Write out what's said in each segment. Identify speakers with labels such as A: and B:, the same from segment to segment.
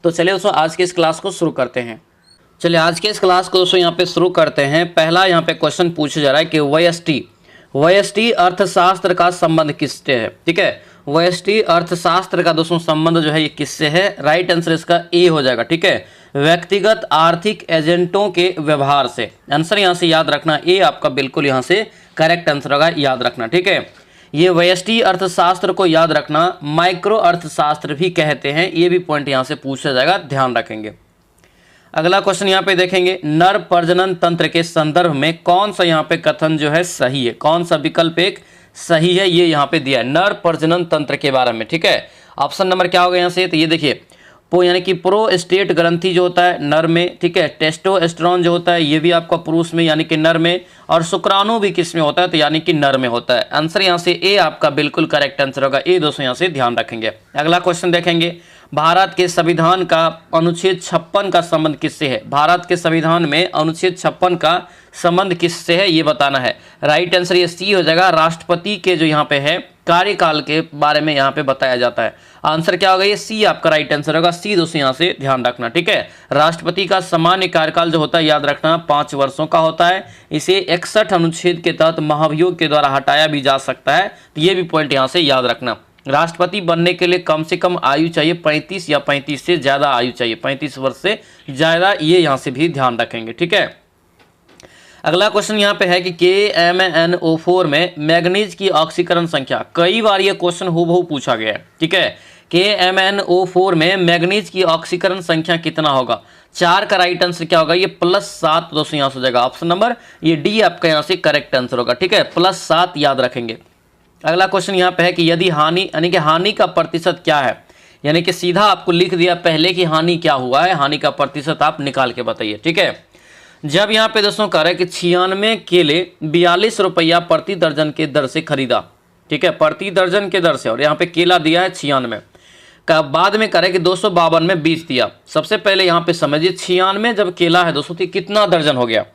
A: तो चलिए दोस्तों आज की इस क्लास को शुरू करते हैं। चलिए आज के इस क्लास को दोस्तों यहाँ पे शुरू करते हैं। पहला यहाँ पे क्वेश्चन पूछा जा रहा है कि व्यष्टि अर्थशास्त्र का संबंध किससे है। ठीक है, व्यष्टि अर्थशास्त्र का दोस्तों संबंध जो है ये किससे है। राइट आंसर इसका ए हो जाएगा। ठीक है, व्यक्तिगत आर्थिक एजेंटों के व्यवहार से। आंसर यहाँ से याद रखना, ए आपका बिल्कुल यहाँ से करेक्ट आंसर होगा, याद रखना। ठीक है, ये व्यष्टि अर्थशास्त्र को याद रखना, माइक्रो अर्थशास्त्र भी कहते हैं, ये भी पॉइंट यहाँ से पूछा जाएगा, ध्यान रखेंगे। अगला क्वेश्चन यहाँ पे देखेंगे, नर प्रजनन तंत्र के संदर्भ में कौन सा यहाँ पे कथन जो है सही है, कौन सा विकल्प एक सही है, ये यहाँ पे दिया है नर प्रजनन तंत्र के बारे में। ठीक है, ऑप्शन नंबर क्या होगा यहाँ से, तो ये देखिए यानी कि प्रोस्टेट ग्रंथि जो होता है नर में, ठीक है, टेस्टोस्टेरोन जो होता है ये भी आपका पुरुष में यानी कि नर में, और शुक्राणु भी किस में होता है, तो यानी कि नर में होता है। आंसर यहाँ से ए आपका बिल्कुल करेक्ट आंसर होगा, ए दोस्तों यहाँ से ध्यान रखेंगे। अगला क्वेश्चन देखेंगे, भारत के संविधान का अनुच्छेद 56 का संबंध किससे है। भारत के संविधान में अनुच्छेद 56 का संबंध किससे है ये बताना है। राइट आंसर ये सी हो जाएगा, राष्ट्रपति के जो यहाँ पे है कार्यकाल के बारे में यहाँ पे बताया जाता है। आंसर क्या होगा, ये सी आपका राइट आंसर होगा, सी दोस्तों यहाँ से ध्यान रखना। ठीक है, राष्ट्रपति का सामान्य कार्यकाल जो होता है याद रखना 5 वर्षों का होता है। इसे 61 अनुच्छेद के तहत महाभियोग के द्वारा हटाया भी जा सकता है, तो ये भी पॉइंट यहाँ से याद रखना। राष्ट्रपति बनने के लिए कम से कम आयु चाहिए 35 या 35 से ज़्यादा आयु चाहिए, 35 वर्ष से ज़्यादा, ये यहाँ से भी ध्यान रखेंगे। ठीक है, अगला क्वेश्चन यहाँ पे है कि KMnO4 में मैग्नीज की ऑक्सीकरण संख्या। कई बार ये क्वेश्चन हूबहू पूछा गया है। ठीक है, KMnO4 में मैग्नीज की ऑक्सीकरण संख्या कितना होगा। 4 का राइट आंसर क्या होगा, ये +7 दोस्तों यहाँ से हो जाएगा। ऑप्शन नंबर ये डी आपका यहाँ से करेक्ट आंसर होगा। ठीक है, +7 याद रखेंगे। अगला क्वेश्चन यहाँ पे है कि यदि हानि यानी कि हानि का प्रतिशत क्या है, यानी कि सीधा आपको लिख दिया पहले कि हानि क्या हुआ है, हानि का प्रतिशत आप निकाल के बताइए। ठीक है, जब यहाँ पे दोस्तों कह रहे हैं कि 96 केले 42 रुपया प्रति दर्जन के दर से खरीदा। ठीक है, प्रति दर्जन के दर से, और यहाँ पे केला दिया है 96 का, बाद में कह रहे हैं कि 252 में बेच दिया। सबसे पहले यहाँ पे समझिए 96 जब केला है दोस्तों तो कितना दर्जन हो गया,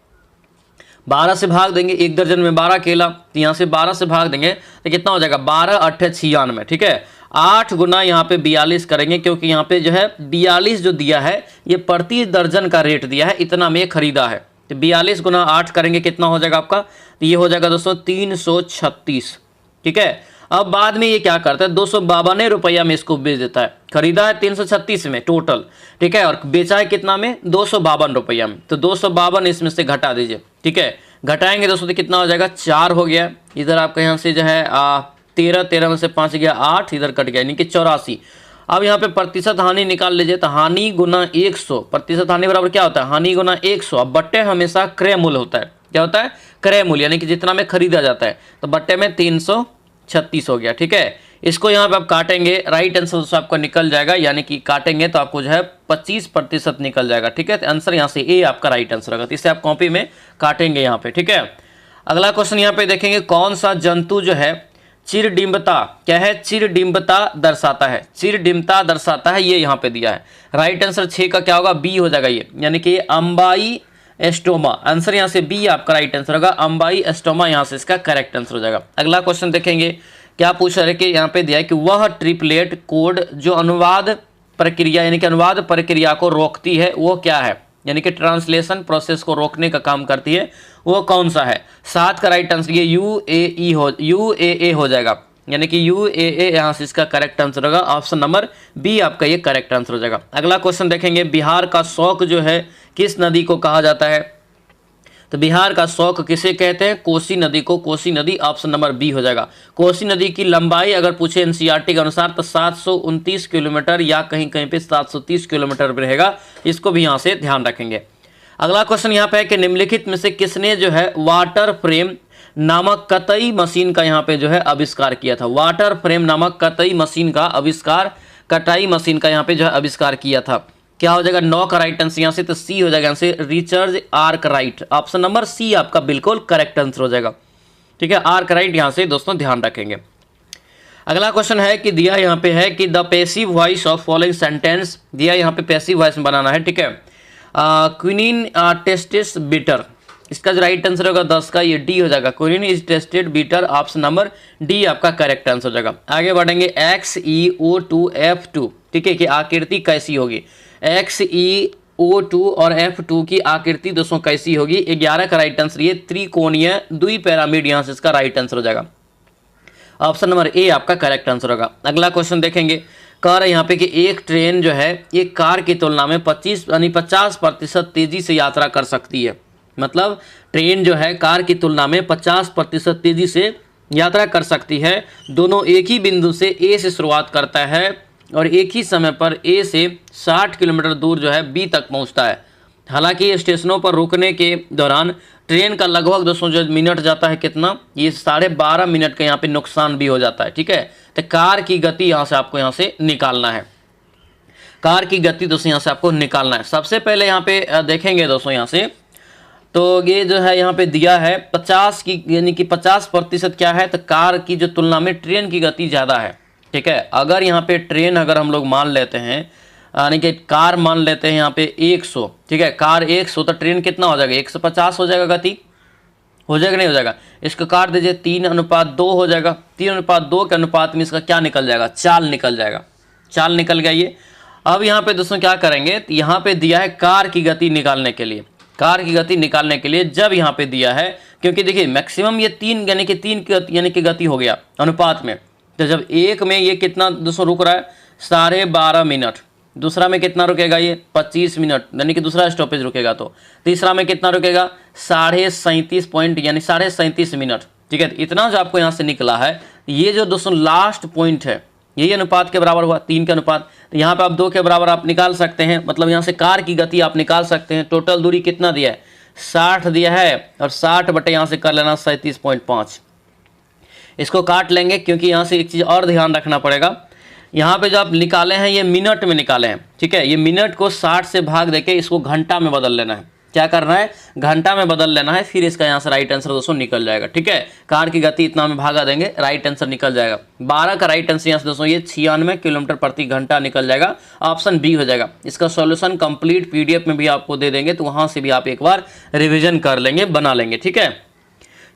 A: 12 से भाग देंगे, एक दर्जन में 12 केला, तो यहाँ से 12 से भाग देंगे तो कितना हो जाएगा 12 8 96। ठीक है, 8 गुना यहाँ पे 42 करेंगे, क्योंकि यहाँ पे जो है 42 जो दिया है ये प्रति दर्जन का रेट दिया है, इतना में खरीदा है, तो 42 गुना 8 करेंगे कितना हो जाएगा आपका, तो ये हो जाएगा दोस्तों 336। ठीक है, अब बाद में ये क्या करता है 252 रुपया में इसको बेच देता है। खरीदा है 336 में टोटल, ठीक है, और बेचा है कितना में 252 रुपया में, तो 252 इसमें से घटा दीजिए। ठीक है, घटाएंगे दोस्तों तो कितना हो जाएगा 4 हो गया। इधर आपका यहाँ से जो है 13 में से 5 गया 8, इधर कट गया यानी कि 84। अब यहाँ पे प्रतिशत हानि निकाल लीजिए, तो हानि गुना 100, प्रतिशत हानि बराबर क्या होता है हानि गुना 100। अब बट्टे हमेशा क्रय मूल्य होता है, क्या होता है क्रय मूल्य, यानी कि जितना में खरीदा जाता है, तो बट्टे में 336 हो गया। ठीक है, इसको यहाँ पे आप काटेंगे, राइट आंसर दोस्तों आपका निकल जाएगा, यानी कि काटेंगे तो आपको जो है 25% निकल जाएगा। ठीक है, तो आंसर यहाँ से ए आपका राइट आंसर होगा, तो इसे आप कॉपी में काटेंगे यहाँ पे। ठीक है, अगला क्वेश्चन यहाँ पे देखेंगे, कौन सा जंतु जो है चिरडिम्बता, क्या है चिरडिम्बता दर्शाता है, चिरडिम्बता दर्शाता है, ये यहाँ पे दिया है। राइट आंसर 6 का क्या होगा, बी हो जाएगा ये, यानी कि अम्बाई एस्टोमा। आंसर यहाँ से बी आपका राइट आंसर होगा, अम्बाई एस्टोमा यहाँ से इसका करेक्ट आंसर हो जाएगा। अगला क्वेश्चन देखेंगे, क्या पूछ रहे कि यहाँ पे दिया है कि वह ट्रिपलेट कोड जो अनुवाद प्रक्रिया यानी कि अनुवाद प्रक्रिया को रोकती है वो क्या है, यानी कि ट्रांसलेशन प्रोसेस को रोकने का काम करती है, वो कौन सा है। 7 का राइट आंसर ये UAA हो जाएगा, यानी कि UAA यहाँ से इसका करेक्ट आंसर होगा। ऑप्शन नंबर बी आपका ये करेक्ट आंसर हो जाएगा। अगला क्वेश्चन देखेंगे, बिहार का शौक जो है किस नदी को कहा जाता है, तो बिहार का शौक किसे कहते हैं, कोसी नदी को, कोसी नदी, ऑप्शन नंबर बी हो जाएगा। कोसी नदी की लंबाई अगर पूछे एनसीईआरटी के अनुसार तो 729 किलोमीटर या कहीं कहीं पे 730 किलोमीटर रहेगा, इसको भी यहाँ से ध्यान रखेंगे। अगला क्वेश्चन यहाँ पे है कि निम्नलिखित में से किसने जो है वाटर फ्रेम नामक कतई मशीन का यहाँ पे जो है आविष्कार किया था। वाटर फ्रेम नामक कतई मशीन का आविष्कार, कटाई मशीन का यहाँ पे जो है आविष्कार किया था, क्या हो जाएगा 9 का राइट आंसर यहाँ से, तो सी हो जाएगा यहाँ से Richard Arkwright. Option number C आपका बिल्कुल करेक्ट आंसर हो जाएगा। ठीक है, आर्कराइट यहाँ से दोस्तों ध्यान रखेंगे। अगला क्वेश्चन है कि दिया यहाँ पे है कि the passive voice of following sentence, दिया यहाँ पे पैसिव वॉइस में बनाना है। ठीक है, क्विनिन टेस्टिस बीटर, इसका जो राइट आंसर होगा 10 का ये डी हो जाएगा, quinine is tasted bitter, option number D आपका करेक्ट आंसर हो जाएगा। आगे बढ़ेंगे XeO2F2, ठीक है, कि आकृति कैसी होगी। XeO2 और F2 की आकृति दोस्तों कैसी होगी? 11 का राइट आंसर ये त्रिकोणीय द्विपिरामिड, यहां से इसका राइट आंसर हो जाएगा। ऑप्शन नंबर ए आपका करेक्ट आंसर होगा। अगला क्वेश्चन देखेंगे, कह रहे यहाँ पे कि एक ट्रेन जो है एक कार की तुलना में 50% तेजी से यात्रा कर सकती है। मतलब ट्रेन जो है कार की तुलना में 50% तेजी से यात्रा कर सकती है। दोनों एक ही बिंदु से ए से शुरुआत करता है और एक ही समय पर ए से 60 किलोमीटर दूर जो है बी तक पहुंचता है। हालांकि स्टेशनों पर रुकने के दौरान ट्रेन का लगभग दोस्तों जो मिनट जाता है कितना, ये 12.5 मिनट का यहाँ पे नुकसान भी हो जाता है। ठीक है, तो कार की गति यहाँ से आपको यहाँ से निकालना है। कार की गति दोस्तों यहाँ से आपको निकालना है। सबसे पहले यहाँ पे देखेंगे दोस्तों यहाँ से, तो ये जो है यहाँ पे दिया है 50 की, यानी कि 50% क्या है, तो कार की जो तुलना में ट्रेन की गति ज़्यादा है। ठीक है, अगर यहाँ पे ट्रेन अगर हम लोग मान लेते हैं, यानी कि कार मान लेते हैं यहाँ पे 100, ठीक है, कार 100, तो ट्रेन कितना हो जाएगा? 150 हो जाएगा गति, हो जाएगा नहीं हो जाएगा? इसको काट दीजिए, 3:2 हो जाएगा। 3:2 के अनुपात में इसका क्या निकल जाएगा? चाल निकल जाएगा। चाल निकल गया ये। अब यहाँ पे दोस्तों क्या करेंगे, तो यहाँ पे दिया है कार की गति निकालने के लिए। कार की गति निकालने के लिए जब यहाँ पे दिया है, क्योंकि देखिए मैक्सिमम ये 3 यानी कि 3 यानी कि गति हो गया अनुपात में, तो जब एक में ये कितना दोस्तों रुक रहा है? 12.5 मिनट। दूसरा में कितना रुकेगा? ये 25 मिनट, यानी कि दूसरा स्टॉपेज रुकेगा। तो तीसरा में कितना रुकेगा? 37.5 पॉइंट, यानी 37.5 मिनट। ठीक है, तो इतना जो आपको यहाँ से निकला है, ये जो दोस्तों लास्ट पॉइंट है यही अनुपात के बराबर हुआ, 3 के अनुपात। तो यहाँ पे आप 2 के बराबर आप निकाल सकते हैं। मतलब यहाँ से कार की गति आप निकाल सकते हैं। टोटल दूरी कितना दिया है? 60 दिया है, और 60 बटे यहाँ से कर लेना 37.5। इसको काट लेंगे, क्योंकि यहाँ से एक चीज़ और ध्यान रखना पड़ेगा। यहाँ पे जो आप निकाले हैं ये मिनट में निकाले हैं। ठीक है, ये मिनट को 60 से भाग देके इसको घंटा में बदल लेना है। क्या करना है? घंटा में बदल लेना है, फिर इसका यहाँ से राइट आंसर दोस्तों निकल जाएगा। ठीक है, कार की गति इतना में भागा देंगे, राइट आंसर निकल जाएगा। 12 का राइट आंसर यहाँ से दोस्तों ये 96 किलोमीटर प्रति घंटा निकल जाएगा। ऑप्शन बी हो जाएगा। इसका सॉल्यूशन कंप्लीट PDF में भी आपको दे देंगे, तो वहाँ से भी आप एक बार रिविजन कर लेंगे, बना लेंगे। ठीक है,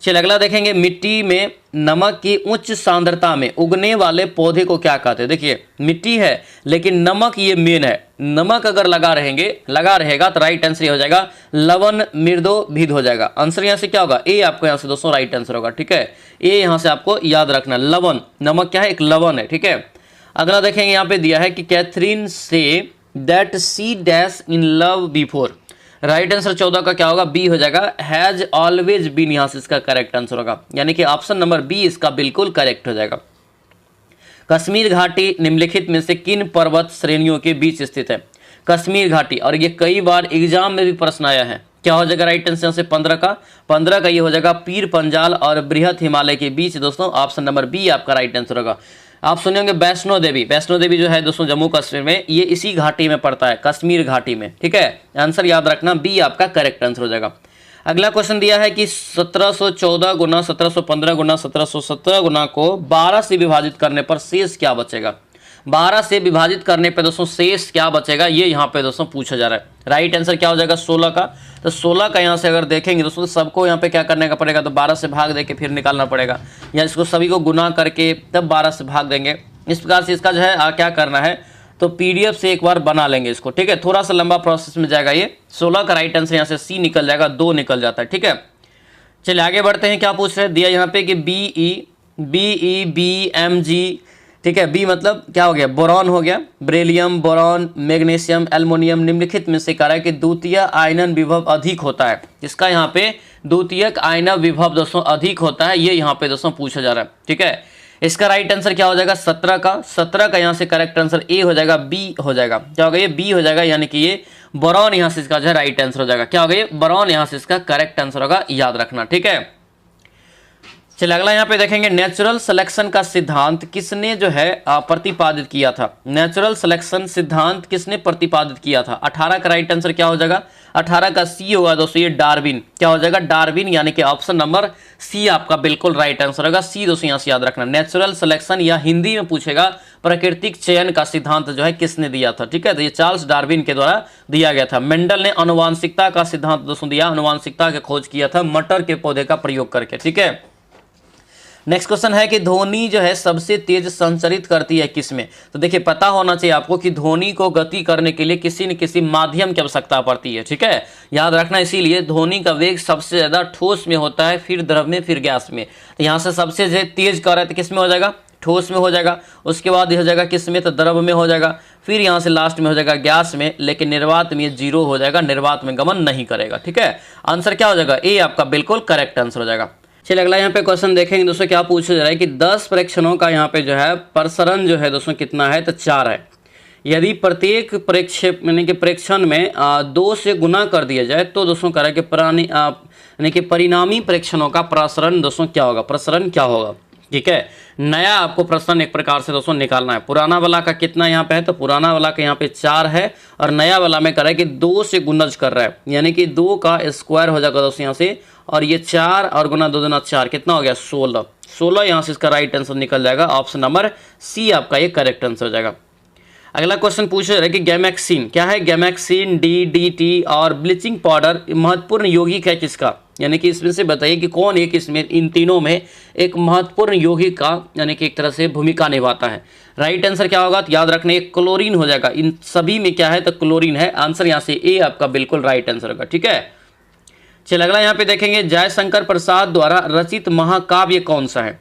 A: चलिए अगला देखेंगे, मिट्टी में नमक की उच्च सांद्रता में उगने वाले पौधे को क्या कहते हैं? देखिए मिट्टी है लेकिन नमक ये मेन है। नमक अगर लगा रहेगा तो राइट आंसर हो जाएगा लवण मृदोभिद हो जाएगा। आंसर यहाँ से क्या होगा? ए आपको यहाँ से दोस्तों राइट आंसर होगा। ठीक है, ए यहाँ से आपको याद रखना, लवण। नमक क्या है? एक लवण है। ठीक है, अगला देखेंगे, यहाँ पे दिया है कि कैथरीन से that C dash in love before. Right answer 14 का क्या होगा? बी हो जाएगा, हैज ऑलवेज बीन, यहाँ से इसका करेक्ट आंसर होगा। यानी कि ऑप्शन नंबर बी इसका बिल्कुल करेक्ट हो जाएगा। कश्मीर घाटी निम्नलिखित में से किन पर्वत श्रेणियों के बीच स्थित है? कश्मीर घाटी, और ये कई बार एग्जाम में भी प्रश्न आया है। क्या हो जाएगा राइट आंसर से? 15 का ये हो जाएगा पीर पंजाल और बृहद हिमालय के बीच दोस्तों। ऑप्शन नंबर बी आपका राइट आंसर होगा। आप सुने होंगे वैष्णो देवी जो है दोस्तों जम्मू कश्मीर में, ये इसी घाटी में पड़ता है, कश्मीर घाटी में। ठीक है, आंसर याद रखना, बी आपका करेक्ट आंसर हो जाएगा। अगला क्वेश्चन दिया है कि 1714 गुना 1715 गुना 1717 गुना को 12 से विभाजित करने पर शेष क्या बचेगा? 12 से विभाजित करने पे दोस्तों शेष क्या बचेगा, ये यहाँ पे दोस्तों पूछा जा रहा है। राइट आंसर क्या हो जाएगा? 16 का। तो 16 का यहाँ से अगर देखेंगे दोस्तों तो सबको यहाँ पे क्या करने का पड़ेगा? तो 12 से भाग देके फिर निकालना पड़ेगा, या इसको सभी को गुना करके तब 12 से भाग देंगे। इस प्रकार से इसका जो है क्या करना है, तो PDF से एक बार बना लेंगे इसको। ठीक है, थोड़ा सा लंबा प्रोसेस में जाएगा ये। 16 का राइट आंसर यहाँ से सी निकल जाएगा, 2 निकल जाता है। ठीक है, चलिए आगे बढ़ते हैं। क्या पूछ रहे हैं? दिया यहाँ पे कि BeBmG। ठीक है, बी मतलब क्या हो गया? बोरॉन हो गया। बेरिलियम, बोरॉन, मैग्नीशियम, एल्युमिनियम निम्नलिखित में से कह रहा है कि द्वितीय आयनन विभव अधिक होता है। इसका यहाँ पे द्वितीयक आयनन विभव दोस्तों अधिक होता है, ये यहाँ पे दोस्तों पूछा जा रहा है। ठीक है, इसका राइट आंसर क्या हो जाएगा? 17 का। 17 का यहाँ से करेक्ट आंसर ए हो जाएगा, बी हो जाएगा। क्या होगा? ये बी हो जाएगा, यानी कि ये बोरॉन यहाँ से इसका जो है राइट आंसर हो जाएगा। क्या होगा? ये बोरॉन यहाँ से इसका करेक्ट आंसर होगा, याद रखना। ठीक है, चलिए अगला यहाँ पे देखेंगे, नेचुरल सिलेक्शन का सिद्धांत किसने जो है प्रतिपादित किया था? नेचुरल सिलेक्शन सिद्धांत किसने प्रतिपादित किया था? 18 का राइट आंसर क्या हो जाएगा? 18 का सी होगा दोस्तों, ये डार्विन। क्या हो जाएगा? डार्विन, यानी कि ऑप्शन नंबर सी आपका बिल्कुल राइट आंसर होगा। सी दोस्तों यहाँ से याद रखना। नेचुरल सिलेक्शन या हिंदी में पूछेगा प्राकृतिक चयन का सिद्धांत जो है किसने दिया था? ठीक है, तो ये चार्ल्स डार्विन के द्वारा दिया गया था। मेंडल ने आनुवांशिकता का सिद्धांत दोस्तों दिया, आनुवांशिकता की खोज किया था मटर के पौधे का प्रयोग करके। ठीक है, नेक्स्ट क्वेश्चन है कि ध्वनि जो है सबसे तेज संचरित करती है किसमें। तो देखिए पता होना चाहिए आपको कि ध्वनि को गति करने के लिए किसी न किसी माध्यम की आवश्यकता पड़ती है, ठीक है, याद रखना। इसीलिए ध्वनि का वेग सबसे ज्यादा ठोस में होता है, फिर द्रव में, फिर गैस में। तो यहाँ से सबसे तेज कर रहा है तो किस में हो जाएगा, ठोस में हो जाएगा। उसके बाद हो जाएगा किस में, तो द्रव में हो जाएगा। फिर यहाँ से लास्ट में हो जाएगा गैस में, लेकिन निर्वात में 0 हो जाएगा, निर्वात में गमन नहीं करेगा, ठीक है। आंसर क्या हो जाएगा, ए आपका बिल्कुल करेक्ट आंसर हो जाएगा। चलिए अगला यहाँ पे क्वेश्चन देखेंगे दोस्तों, क्या पूछा जा रहा है कि 10 प्रेक्षणों का यहाँ पे जो है प्रसरण जो है दोस्तों कितना है, तो 4 है। यदि प्रत्येक प्रेक्षेप यानी कि प्रेक्षण में 2 से गुना कर दिया जाए तो दोस्तों कह रहा है कि यानी कि परिणामी प्रेक्षणों का प्रसरण दोस्तों क्या होगा, प्रसरण क्या होगा, ठीक है। नया आपको प्रश्न एक प्रकार से दोस्तों निकालना है। पुराना वाला का कितना यहाँ पे है, तो पुराना वाला का यहाँ पे 4 है, और नया वाला में कर रहा है कि 2 से गुणज कर रहा है, यानी कि 2 का स्क्वायर हो जाएगा दोस्तों यहाँ से, और ये 4 और गुना 2 गुना 4 कितना हो गया, 16 यहाँ से इसका राइट आंसर निकल जाएगा। ऑप्शन नंबर सी आपका ये करेक्ट आंसर हो जाएगा। अगला क्वेश्चन पूछ रहा है कि गैमेक्सिन क्या है, गैमेक्सिन, DDT और ब्लीचिंग पाउडर महत्वपूर्ण यौगिक है किसका, यानी कि इसमें से बताइए कि कौन एक इसमें इन तीनों में एक महत्वपूर्ण यौगिक का यानी कि एक तरह से भूमिका निभाता है। राइट आंसर क्या होगा, तो याद रखने क्लोरीन हो जाएगा। इन सभी में क्या है, तो क्लोरीन है। आंसर यहाँ से ए आपका बिल्कुल राइट आंसर होगा, ठीक है। चलिए अगला यहाँ पे देखेंगे, जयशंकर प्रसाद द्वारा रचित महाकाव्य कौन सा है।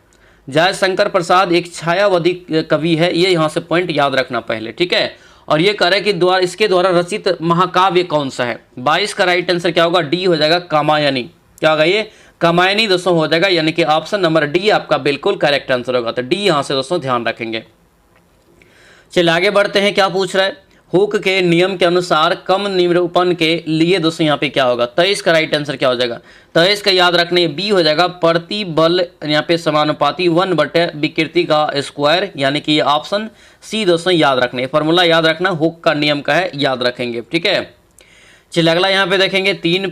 A: जयशंकर प्रसाद एक छायावादी कवि है, ये यहाँ से पॉइंट याद रखना पहले, ठीक है। और ये कह रहे हैं कि इसके द्वारा रचित महाकाव्य कौन सा है। 22 का राइट आंसर क्या होगा, डी हो जाएगा, कामायनी। क्या होगा ये, कामायनी दोस्तों हो जाएगा, यानी कि ऑप्शन नंबर डी आपका बिल्कुल करेक्ट आंसर होगा। तो डी यहाँ से दोस्तों ध्यान रखेंगे। चलिए आगे बढ़ते हैं, क्या पूछ रहा है, हुक के नियम के अनुसार कम निरूपण के लिए दोस्तों यहाँ पे क्या होगा। 23 का राइट आंसर क्या हो जाएगा, 23 का याद रखने बी हो जाएगा, प्रतिबल यहाँ पे समानुपाती 1 विकृति का स्क्वायर, यानी कि ये ऑप्शन सी दोस्तों याद रखने। फॉर्मूला याद रखना हुक का नियम का है, याद रखेंगे, ठीक है। चलिए अगला यहाँ पे देखेंगे, 3